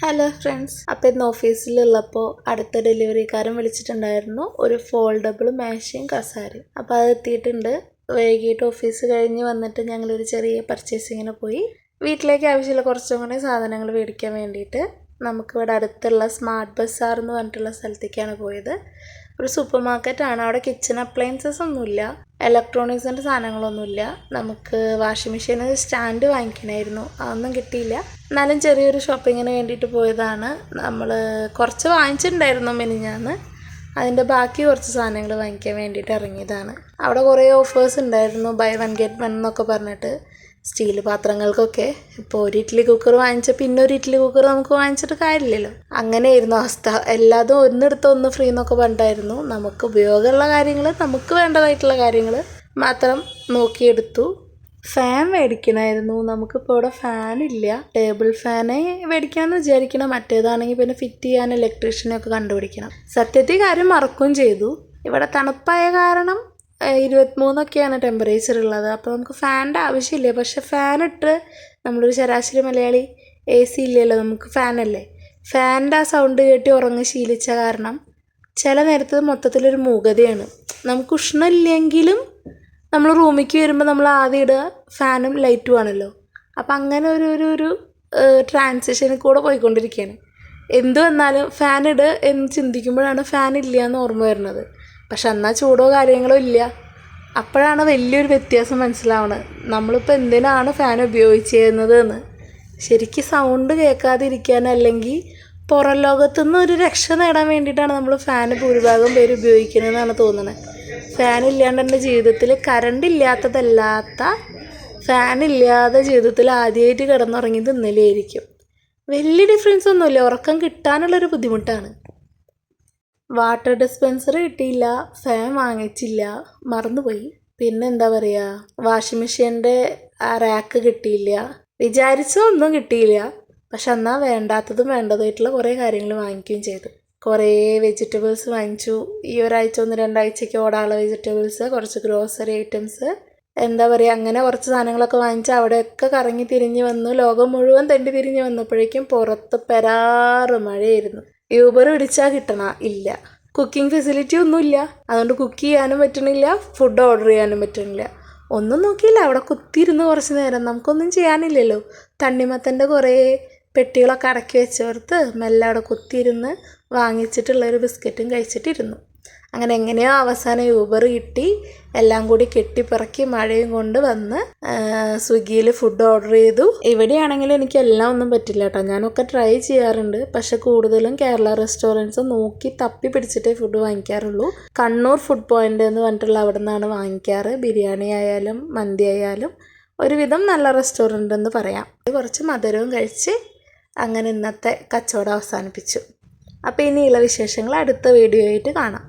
Hello friends, അപ്പോൾ ഇന്ന് ഓഫീസിലുള്ളപ്പോൾ അടുത്ത ഡെലിവറിക്കാരൻ വിളിച്ചിട്ടുണ്ടായിരുന്നു ഒരു ഫോൾഡബിൾ മേശയും കസാരയും. അപ്പോൾ അത് എത്തിയിട്ടുണ്ട്. വൈകിട്ട് ഓഫീസ് കഴിഞ്ഞ് വന്നിട്ട് ഞങ്ങളൊരു ചെറിയ പർച്ചേസിങ്ങിന് പോയി. വീട്ടിലേക്ക് ആവശ്യമുള്ള കുറച്ചും കൂടി സാധനങ്ങൾ മേടിക്കാൻ വേണ്ടിയിട്ട് നമുക്കിവിടെ അടുത്തുള്ള സ്മാർട്ട് ബസാർ എന്ന് പറഞ്ഞിട്ടുള്ള സ്ഥലത്തേക്കാണ് പോയത്. ഒരു സൂപ്പർ മാർക്കറ്റാണ്. അവിടെ കിച്ചൺ അപ്ലയൻസസ് ഒന്നുമില്ല, ഇലക്ട്രോണിക്സിൻ്റെ സാധനങ്ങളൊന്നുമില്ല. നമുക്ക് വാഷിംഗ് മെഷീന് സ്റ്റാൻഡ് വാങ്ങിക്കണമായിരുന്നു, അതൊന്നും കിട്ടിയില്ല. എന്നാലും ചെറിയൊരു ഷോപ്പിങ്ങിന് വേണ്ടിയിട്ട് പോയതാണ്. നമ്മൾ കുറച്ച് വാങ്ങിച്ചിട്ടുണ്ടായിരുന്നു മിനിഞ്ഞാന്ന്. അതിൻ്റെ ബാക്കി കുറച്ച് സാധനങ്ങൾ വാങ്ങിക്കാൻ വേണ്ടിയിട്ട് ഇറങ്ങിയതാണ്. അവിടെ കുറേ ഓഫേഴ്സ് ഉണ്ടായിരുന്നു, ബൈ വൺ ഗെറ്റ് വൺ എന്നൊക്കെ പറഞ്ഞിട്ട്. സ്റ്റീൽ പാത്രങ്ങൾക്കൊക്കെ ഇപ്പോൾ ഒരു ഇഡ്ഡലി കുക്കർ വാങ്ങിച്ചാൽ പിന്നെ ഒരു ഇഡ്ഡലി കുക്കർ നമുക്ക് വാങ്ങിച്ചിട്ട് കാര്യമില്ലല്ലോ. അങ്ങനെയായിരുന്നു അവസ്ഥ. എല്ലാതും ഒന്നെടുത്ത് ഒന്ന് ഫ്രീ എന്നൊക്കെ പറഞ്ഞിട്ടായിരുന്നു. നമുക്ക് ഉപയോഗമുള്ള കാര്യങ്ങൾ, നമുക്ക് വേണ്ടതായിട്ടുള്ള കാര്യങ്ങൾ മാത്രം നോക്കിയെടുത്തു. ഫാൻ മേടിക്കണമായിരുന്നു. നമുക്കിപ്പോൾ ഇവിടെ ഫാനില്ല. ടേബിൾ ഫാന് മേടിക്കണമെന്ന് വിചാരിക്കണം. മറ്റേതാണെങ്കിൽ പിന്നെ ഫിറ്റ് ചെയ്യാൻ ഇലക്ട്രീഷ്യനെയൊക്കെ കണ്ടുപിടിക്കണം. സത്യത്തിൽ കാര്യം മറക്കുകയും ചെയ്തു. ഇവിടെ തണുപ്പായ കാരണം 23 ടെമ്പറേച്ചർ ഉള്ളത്. അപ്പോൾ നമുക്ക് ഫാനിൻ്റെ ആവശ്യമില്ല. പക്ഷെ ഫാനിട്ട് നമ്മളൊരു ശരാശരി മലയാളി AC ഇല്ലല്ലോ, നമുക്ക് ഫാനല്ലേ. ഫാനിൻ്റെ ആ സൗണ്ട് കേട്ടി ഉറങ്ങി ശീലിച്ച കാരണം ചില നേരത്ത് മൊത്തത്തിലൊരു മൂകതയാണ്. നമുക്ക് ഉഷ്ണമില്ലെങ്കിലും നമ്മൾ റൂമിലേക്ക് വരുമ്പോൾ നമ്മൾ ആദ്യം ഇടുക ഫാനും ലൈറ്റും ആണല്ലോ. അപ്പം അങ്ങനെ ഒരു ട്രാൻസിഷനിൽ കൂടെ പോയിക്കൊണ്ടിരിക്കുകയാണ്. എന്തു വന്നാലും ഫാൻ ഇട് എന്ന് ചിന്തിക്കുമ്പോഴാണ് ഫാൻ ഇല്ല എന്ന് ഓർമ്മ വരുന്നത്. പക്ഷെ എന്നാൽ ചൂടോ കാര്യങ്ങളോ ഇല്ല. അപ്പോഴാണ് വലിയൊരു വ്യത്യാസം മനസ്സിലാവുന്നത്. നമ്മളിപ്പോൾ എന്തിനാണ് ഫാൻ ഉപയോഗിച്ചിരുന്നത് എന്ന്. ശരിക്കും സൗണ്ട് കേൾക്കാതിരിക്കാൻ, അല്ലെങ്കിൽ പുറം ലോകത്തുനിന്ന് ഒരു രക്ഷ നേടാൻ വേണ്ടിയിട്ടാണ് നമ്മൾ ഫാൻ ഭൂരിഭാഗം പേര് ഉപയോഗിക്കുന്നതെന്നാണ് തോന്നുന്നത്. ഫാൻ ഇല്ലാണ്ട് എൻ്റെ ജീവിതത്തിൽ, കറണ്ട് ഇല്ലാത്തതല്ലാത്ത ഫാനില്ലാതെ ജീവിതത്തിൽ ആദ്യമായിട്ട് കിടന്നുറങ്ങിയത് ഇന്നലെയായിരിക്കും. വലിയ ഡിഫറൻസ് ഒന്നുമില്ല, ഉറക്കം കിട്ടാനുള്ളൊരു ബുദ്ധിമുട്ടാണ്. വാട്ടർ ഡിസ്പെൻസർ കിട്ടിയില്ല, ഫാൻ വാങ്ങിച്ചില്ല, മറന്നുപോയി. പിന്നെ എന്താ പറയുക, വാഷിംഗ് മെഷീൻ്റെ ആ റാക്ക് കിട്ടിയില്ല. വിചാരിച്ചൊന്നും കിട്ടിയില്ല. പക്ഷെ എന്നാൽ വേണ്ടാത്തതും വേണ്ടതായിട്ടുള്ള കുറേ കാര്യങ്ങൾ വാങ്ങിക്കുകയും ചെയ്തു. കുറേ വെജിറ്റബിൾസ് വാങ്ങിച്ചു. ഈ ഒരാഴ്ച 1-2 ഓടാനുള്ള വെജിറ്റബിൾസ്, കുറച്ച് ഗ്രോസറി ഐറ്റംസ്, എന്താ പറയുക, അങ്ങനെ കുറച്ച് സാധനങ്ങളൊക്കെ വാങ്ങിച്ച് അവിടെയൊക്കെ കറങ്ങി തിരിഞ്ഞ് വന്നു. ലോകം മുഴുവൻ തെണ്ടി തിരിഞ്ഞ് വന്നപ്പോഴേക്കും പുറത്ത് പെരാറ് മഴയായിരുന്നു. യൂബർ പിടിച്ചാൽ കിട്ടണ ഇല്ല. കുക്കിംഗ് ഫെസിലിറ്റി ഒന്നുമില്ല. അതുകൊണ്ട് കുക്ക് ചെയ്യാനും പറ്റണില്ല, ഫുഡ് ഓർഡർ ചെയ്യാനും പറ്റണില്ല. ഒന്നും നോക്കിയില്ല, അവിടെ കുത്തിയിരുന്ന് കുറച്ച് നേരം. നമുക്കൊന്നും ചെയ്യാനില്ലല്ലോ. തണ്ണിമത്തൻ്റെ കുറേ പെട്ടികളൊക്കെ അടക്കി വെച്ചോർത്ത് മെല്ലെ അവിടെ കുത്തിയിരുന്ന് വാങ്ങിച്ചിട്ടുള്ളൊരു ബിസ്ക്കറ്റും കഴിച്ചിട്ടിരുന്നു. അങ്ങനെ എങ്ങനെയോ അവസാനം യൂബർ കിട്ടി. എല്ലാം കൂടി കെട്ടിപ്പിറക്കി മഴയും കൊണ്ട് വന്ന് സ്വിഗ്ഗിയിൽ ഫുഡ് ഓർഡർ ചെയ്തു. ഇവിടെയാണെങ്കിലും എനിക്ക് എല്ലാം ഒന്നും പറ്റില്ല കേട്ടോ. ഞാനൊക്കെ ട്രൈ ചെയ്യാറുണ്ട്. പക്ഷെ കൂടുതലും കേരള റെസ്റ്റോറൻറ്റ്സ് നോക്കി തപ്പി പിടിച്ചിട്ടേ ഫുഡ് വാങ്ങിക്കാറുള്ളൂ. കണ്ണൂർ ഫുഡ് പോയിൻ്റ് എന്ന് പറഞ്ഞിട്ടുള്ള അവിടെ നിന്നാണ് വാങ്ങിക്കാറ്. ബിരിയാണി ആയാലും മന്തി ആയാലും ഒരുവിധം നല്ല റെസ്റ്റോറൻ്റ് എന്ന് പറയാം. കുറച്ച് മധുരവും കഴിച്ച് അങ്ങനെ ഇന്നത്തെ കച്ചവടം അവസാനിപ്പിച്ചു. അപ്പോൾ ഇനിയുള്ള വിശേഷങ്ങൾ അടുത്ത വീഡിയോ ആയിട്ട് കാണാം.